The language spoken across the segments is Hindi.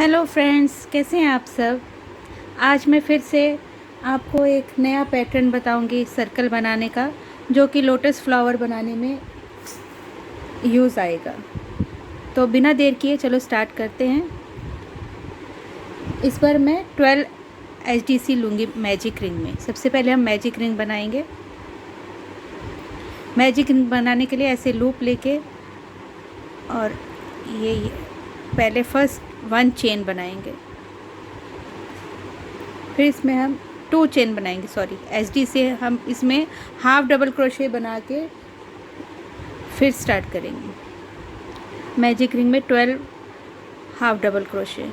हेलो फ्रेंड्स, कैसे हैं आप सब। आज मैं फिर से आपको एक नया पैटर्न बताऊंगी सर्कल बनाने का, जो कि लोटस फ्लावर बनाने में यूज़ आएगा। तो बिना देर किए चलो स्टार्ट करते हैं। इस बार मैं 12 एचडीसी लूँगी मैजिक रिंग में। सबसे पहले हम मैजिक रिंग बनाएंगे। मैजिक रिंग बनाने के लिए ऐसे लूप लेके और ये पहले फर्स्ट 1 चेन बनाएंगे, फिर इसमें हम 2 चेन बनाएंगे। सॉरी, एचडी से हम इसमें हाफ डबल क्रोशे बना के फिर स्टार्ट करेंगे। मैजिक रिंग में 12 हाफ डबल क्रोशे,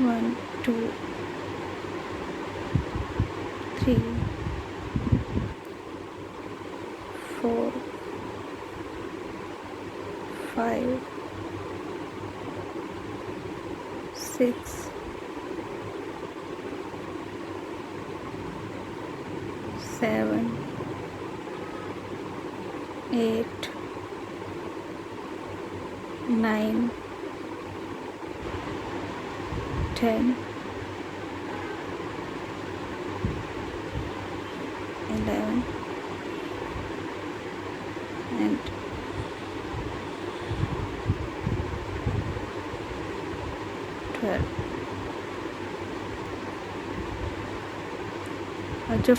1 2 3 4 5 6 7 8 9 10 11 and 12। और जो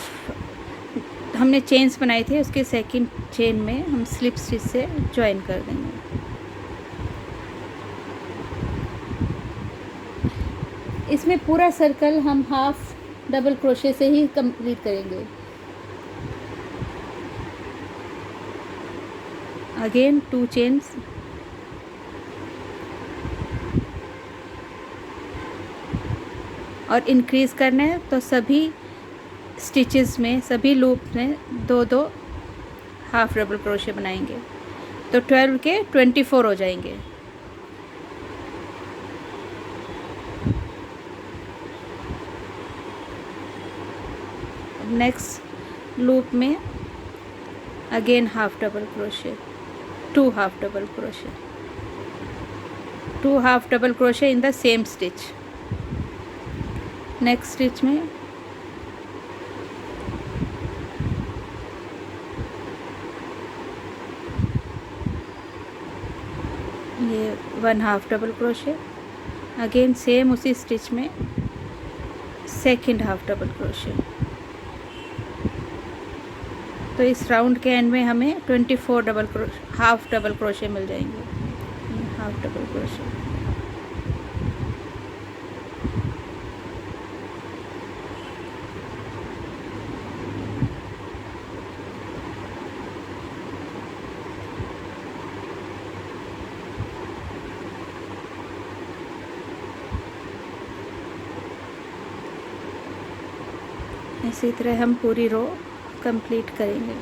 हमने चेन्स बनाई थी उसके सेकंड चेन में हम स्लिप स्टिच से ज्वाइन कर देंगे। इसमें पूरा सर्कल हम हाफ डबल क्रोशे से ही कंप्लीट करेंगे। अगेन 2 चेन्स, और इंक्रीज करना है तो सभी स्टिचेस में, सभी लूप में 2-2 हाफ डबल क्रोशे बनाएंगे, तो 12 के 24 हो जाएंगे। नेक्स्ट लूप में again half double crochet, 2 half double crochet, 2 half double crochet in the same stitch. Next stitch में ये 1 half double crochet, again same उसी स्टिच में सेकंड हाफ डबल क्रोशे। तो इस राउंड के एंड में हमें 24 double crochet, half double crochet मिल जाएंगे। हाफ डबल क्रोशे, इसी तरह हम पूरी रो कंप्लीट करेंगे।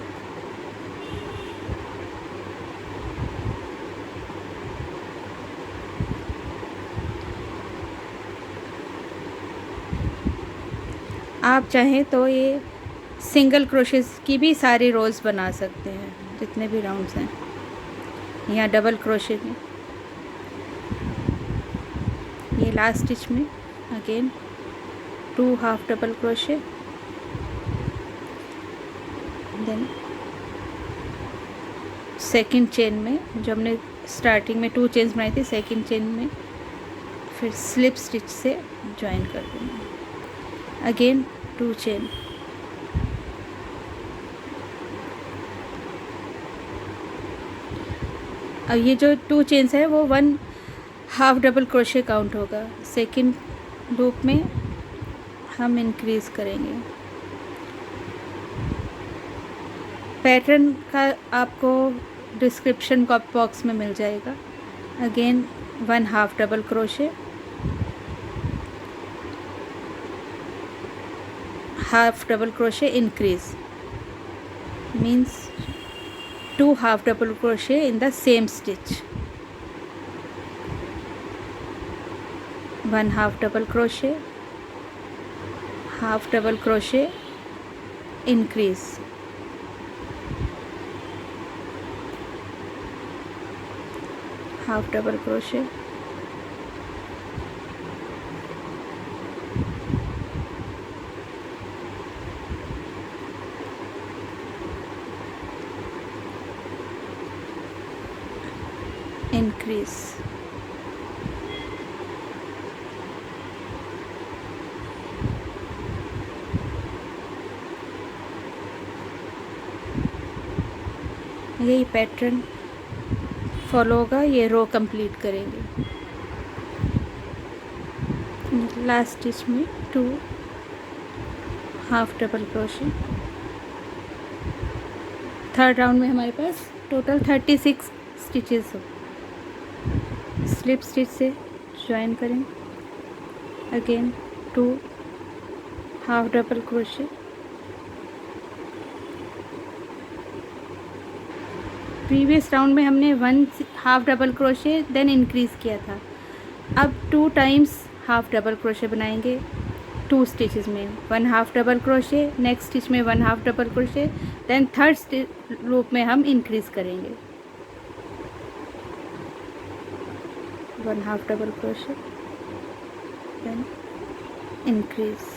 आप चाहें तो ये सिंगल क्रोशेस की भी सारी रोज़ बना सकते हैं, जितने भी राउंड्स हैं, या डबल क्रोशे में। ये लास्ट स्टिच में again 2 half double crochet, then second chain में जो हमने स्टार्टिंग में 2 चेन्स बनाई थी, सेकंड चेन में फिर स्लिप स्टिच से ज्वाइन कर देंगे। अगेन 2 चेन, अब ये जो 2 चेन्स है वो 1 हाफ डबल क्रोशे काउंट होगा। सेकंड लूप में हम इंक्रीज करेंगे। पैटर्न का आपको डिस्क्रिप्शन बॉक्स में मिल जाएगा। Again 1 half double crochet, half double crochet increase means 2 half double crochet in the same stitch, 1 half double crochet, half double crochet increase, half double crochet, increase, यही पैटर्न फॉलो होगा, ये रो कंप्लीट करेंगे। लास्ट स्टिच में 2 half double crochet. Third round में हमारे पास टोटल 36 स्टिचेस हो। स्लिप स्टिच से ज्वाइन करें, again 2 half double crochet, previous round में हमने 1 half double crochet then increase किया था। अब 2 टाइम्स हाफ डबल क्रोशे बनाएंगे 2 स्टिचेस में, 1 half double crochet, next stitch में 1 half double crochet, then third loop में हम इंक्रीज़ करेंगे 1 half double crochet, then increase,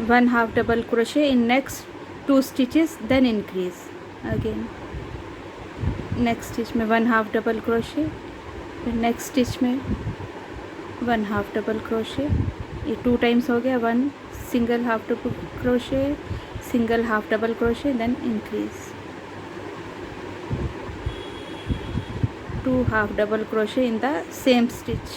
one half double crochet in next 2 stitches, then increase again, next stitch में 1 हाफ डबल क्रोशे, फिर नेक्स्ट स्टिच में 1 हाफ डबल क्रोशे, ये 2 टाइम्स हो गया, 1 single half double crochet, single half double crochet, then increase, 2 half double crochet in the same stitch,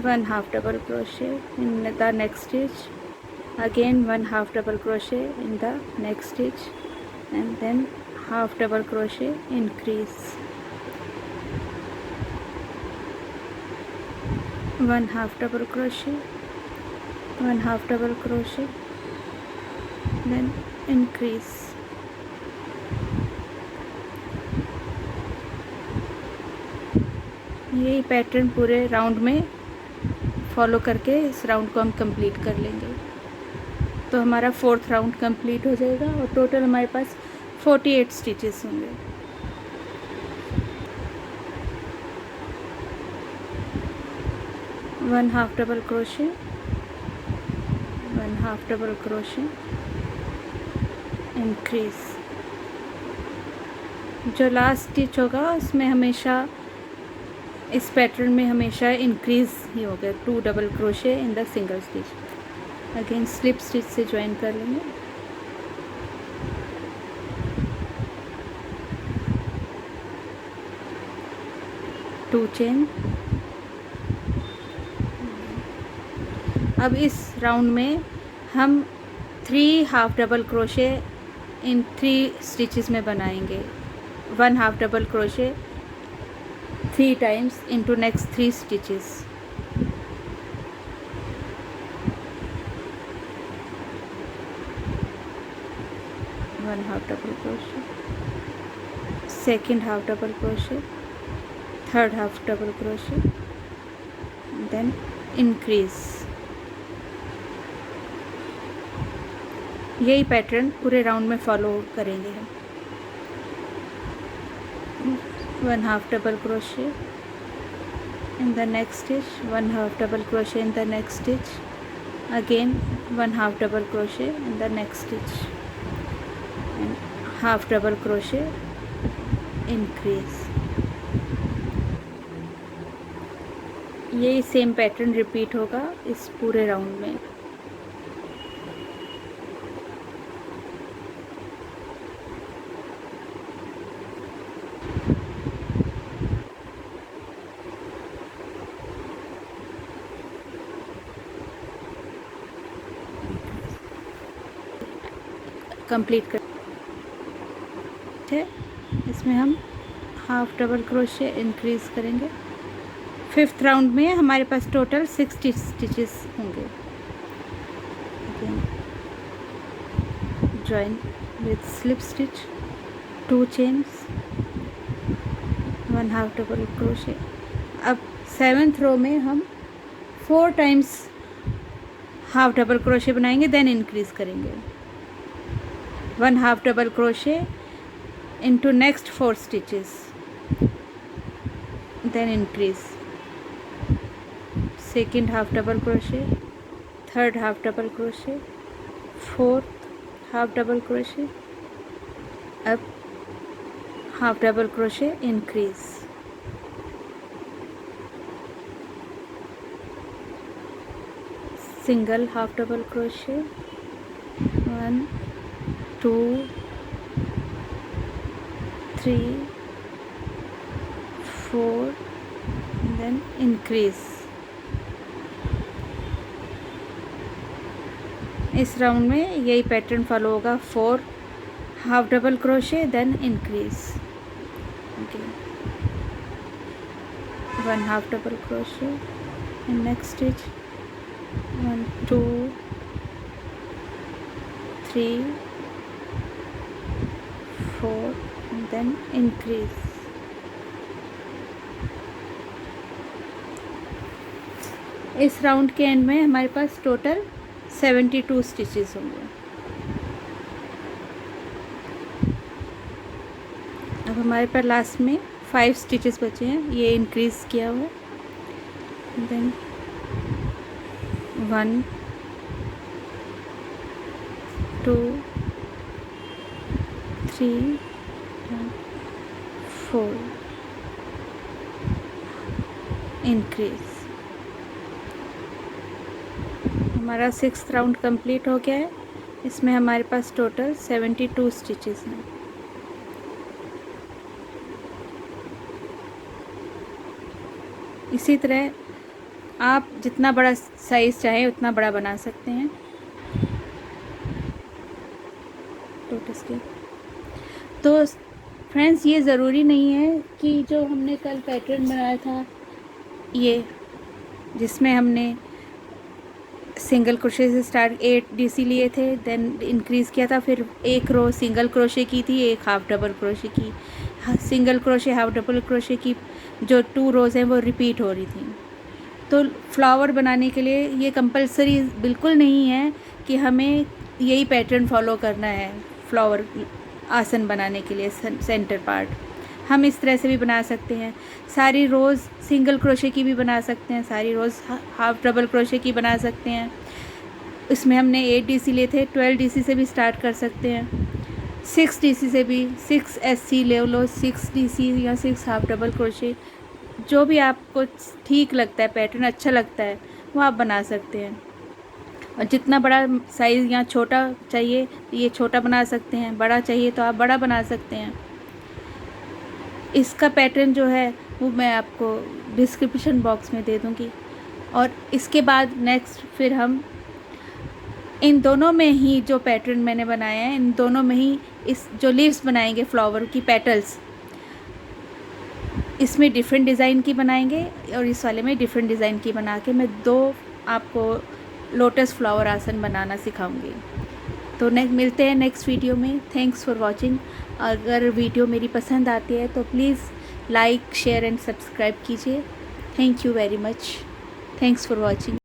1 half double crochet in the next stitch, again 1 half double crochet in the next stitch, and then half double crochet, increase, 1 half double crochet, 1 half double crochet, then increase, यही पैटर्न पूरे राउंड में फॉलो करके इस राउंड को हम कंप्लीट कर लेंगे। तो हमारा 4th राउंड कंप्लीट हो जाएगा और टोटल हमारे पास 48 स्टिचेस होंगे। One half double crochet, 1 half double crochet, increase, जो लास्ट स्टिच होगा उसमें हमेशा इस पैटर्न में हमेशा इंक्रीज़ ही हो गया, 2 double crochet in the single stitch, again slip stitch से ज्वाइन कर लेंगे, टू चेन। अब इस राउंड में हम 3 हाफ डबल क्रोशे इन 3 स्टिचेस में बनाएंगे, 1 half double crochet 3 times into next 3 stitches, one half double crochet, second half double crochet, third half double crochet, then increase, यही पैटर्न पूरे राउंड में फॉलो करेंगे हम। 1 half double crochet in the next stitch, 1 half double crochet in the next stitch, again 1 half double crochet in the next stitch, and half double crochet, increase, यही सेम पैटर्न रिपीट होगा इस पूरे राउंड में। कंप्लीट कर इसमें हम हाफ डबल क्रोशे इंक्रीज़ करेंगे। 5th राउंड में हमारे पास टोटल 60 स्टिचेस होंगे। Join with slip stitch, 2 chains, 1 half double crochet. अब 7th रो में हम 4 टाइम्स हाफ डबल क्रोशे बनाएंगे, देन इंक्रीज़ करेंगे। 1 half double crochet into next 4 stitches, then increase, second half double crochet, third half double crochet, fourth half double crochet, up half double crochet, increase, single half double crochet, 1 2 3 4, then increase। इस राउंड में यही पैटर्न फॉलो होगा। 4 half double crochet, then increase. Okay, 1 half double crochet in next stitch, 1 2 3 4, then increase। इस राउंड के एंड में हमारे पास टोटल 72 स्टिचेस होंगे। अब हमारे पास लास्ट में 5 स्टिचेस बचे हैं, ये इंक्रीज़ किया हुआ। Then 1 2 3 4, increase. हमारा 6th राउंड कंप्लीट हो गया है। इसमें हमारे पास टोटल 72 स्टिचेस हैं। इसी तरह आप जितना बड़ा साइज़ चाहें उतना बड़ा बना सकते हैं। लोटस के तो फ्रेंड्स, ये ज़रूरी नहीं है कि जो हमने कल पैटर्न बनाया था, ये जिसमें हमने सिंगल क्रोशे से स्टार्ट 8 डीसी लिए थे, देन इंक्रीज़ किया था, फिर एक रो सिंगल क्रोशे की थी, एक हाफ डबल क्रोशे की, single crochet half double crochet की जो 2 रोज़ हैं वो रिपीट हो रही थी। तो फ्लावर बनाने के लिए ये कंपलसरी बिल्कुल नहीं है कि हमें यही पैटर्न फॉलो करना है। फ्लावर आसन बनाने के लिए सेंटर पार्ट हम इस तरह से भी बना सकते हैं। सारी रोज़ सिंगल क्रोशे की भी बना सकते हैं, सारी रोज़ हाफ डबल क्रोशे की बना सकते हैं। इसमें हमने 8 डीसी लिए थे, 12 डीसी से भी स्टार्ट कर सकते हैं, 6 डीसी से भी, 6 एससी ले लो, 6 डीसी या 6 हाफ डबल क्रोशे, जो भी आपको ठीक लगता है, पैटर्न अच्छा लगता है, वो आप बना सकते हैं। और जितना बड़ा साइज़ या छोटा चाहिए ये छोटा बना सकते हैं, बड़ा चाहिए तो आप बड़ा बना सकते हैं। इसका पैटर्न जो है वो मैं आपको डिस्क्रिप्शन बॉक्स में दे दूँगी। और इसके बाद नेक्स्ट फिर हम इन दोनों में ही जो पैटर्न मैंने बनाया है, इन दोनों में ही इस जो लीव्स बनाएंगे फ्लावर की पेटल्स, इसमें डिफरेंट डिज़ाइन की बनाएंगे और इस वाले में डिफरेंट डिज़ाइन की बना के मैं 2 आपको लोटस फ्लावर आसन बनाना सिखाऊंगी। तो मिलते हैं नेक्स्ट वीडियो में। Thanks for watching. अगर वीडियो मेरी पसंद आती है तो please like share and subscribe कीजिए। Thank you very much. Thanks for watching.